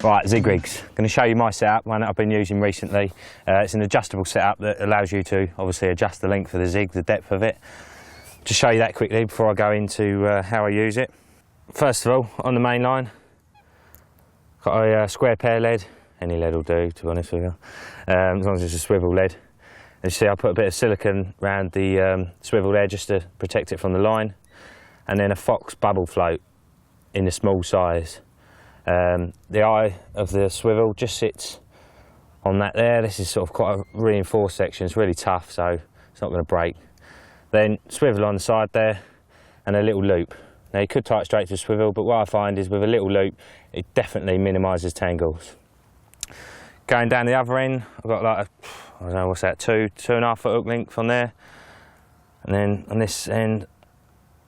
Right, zig rigs. I'm going to show you my setup, one that I've been using recently. It's an adjustable setup that allows you to obviously adjust the length of the zig, the depth of it. Just show you that quickly before I go into how I use it. First of all, on the main line, got a square pair lead. Any lead will do, to be honest with you, as long as it's a swivel lead. As you see, I put a bit of silicone around the swivel there just to protect it from the line, and then a Fox bubble float in the small size. The eye of the swivel just sits on that there. This is sort of quite a reinforced section. It's really tough, so it's not going to break. Then swivel on the side there, and a little loop. Now you could tie it straight to a swivel, but what I find is with a little loop, it definitely minimises tangles. Going down the other end, I've got like I don't know what's that, 2.5 foot hook length on there, and then on this end,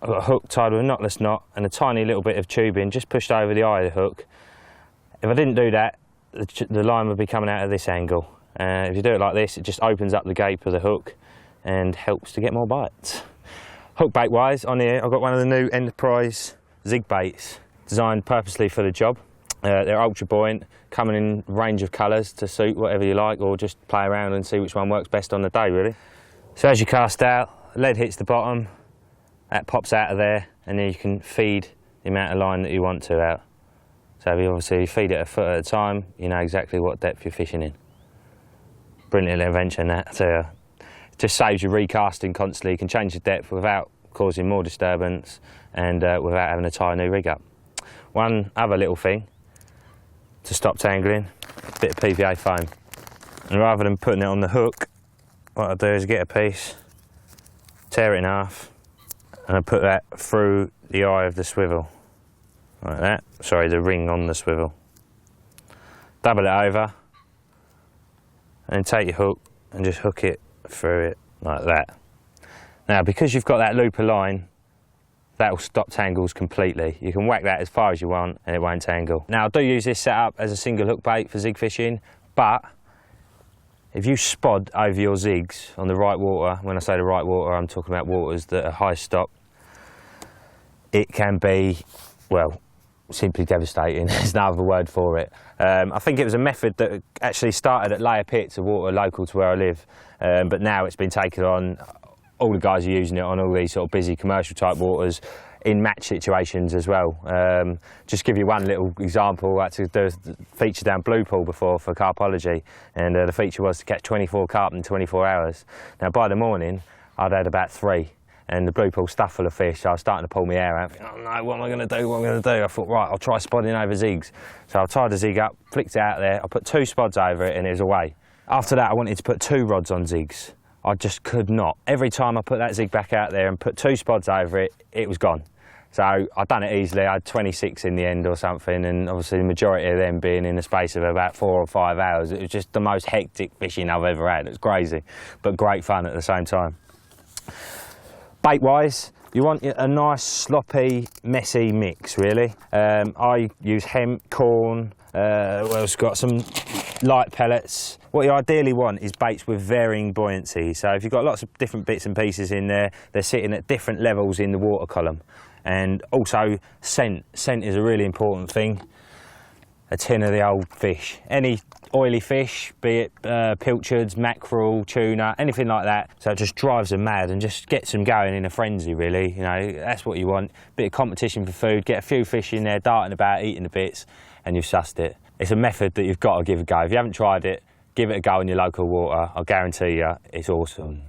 I've got a hook tied with a knotless knot and a tiny little bit of tubing just pushed over the eye of the hook. If I didn't do that, the line would be coming out of this angle. If you do it like this, it just opens up the gape of the hook and helps to get more bites. Hook bait wise, on here I've got one of the new Enterprise zig baits designed purposely for the job. They're ultra buoyant, coming in a range of colours to suit whatever you like, or just play around and see which one works best on the day really. So as you cast out, lead hits the bottom, that pops out of there, and then you can feed the amount of line that you want to out. So if you obviously feed it a foot at a time, you know exactly what depth you're fishing in. Brilliant invention that, so it just saves you recasting constantly. You can change the depth without causing more disturbance and without having to tie a new rig up. One other little thing to stop tangling, a bit of PVA foam. And rather than putting it on the hook, what I do is get a piece, tear it in half, and I put that through the eye of the swivel, like that. Sorry, the ring on the swivel. Double it over, and take your hook and just hook it through it like that. Now, because you've got that loop of line, that'll stop tangles completely. You can whack that as far as you want and it won't tangle. Now, I do use this setup as a single hook bait for zig fishing, but if you spod over your zigs on the right water, when I say the right water, I'm talking about waters that are high stop, it can be, well, simply devastating. There's no other word for it. I think it was a method that actually started at layer pits of water local to where I live, but now it's been taken on. All the guys are using it on all these sort of busy commercial type waters in match situations as well. Just give you one little example. I had to do a feature down Blue Pool before for carpology, and the feature was to catch 24 carp in 24 hours. Now by the morning I'd had about 3, and the Blue Pool stuffed full of fish, so I was starting to pull my hair out. Oh no, what am I going to do, what am I going to do? I thought, right, I'll try spodding over zigs. So I tied the zig up, flicked it out there, I put 2 spods over it and it was away. After that I wanted to put 2 rods on zigs. I just could not. Every time I put that zig back out there and put 2 spods over it, it was gone. So I'd done it easily. I had 26 in the end or something, and obviously the majority of them being in the space of about 4 or 5 hours. It was just the most hectic fishing I've ever had. It was crazy, but great fun at the same time. Bait-wise, you want a nice, sloppy, messy mix, really. I use hemp, corn, what else got? Some light pellets. What you ideally want is baits with varying buoyancy. So if you've got lots of different bits and pieces in there, they're sitting at different levels in the water column. And also scent. Scent is a really important thing. A tin of the old fish. Any oily fish, be it pilchards, mackerel, tuna, anything like that. So it just drives them mad and just gets them going in a frenzy, really. You know, that's what you want. Bit of competition for food, get a few fish in there darting about, eating the bits, and you've sussed it. It's a method that you've got to give a go. If you haven't tried it, give it a go in your local water. I guarantee you, it's awesome.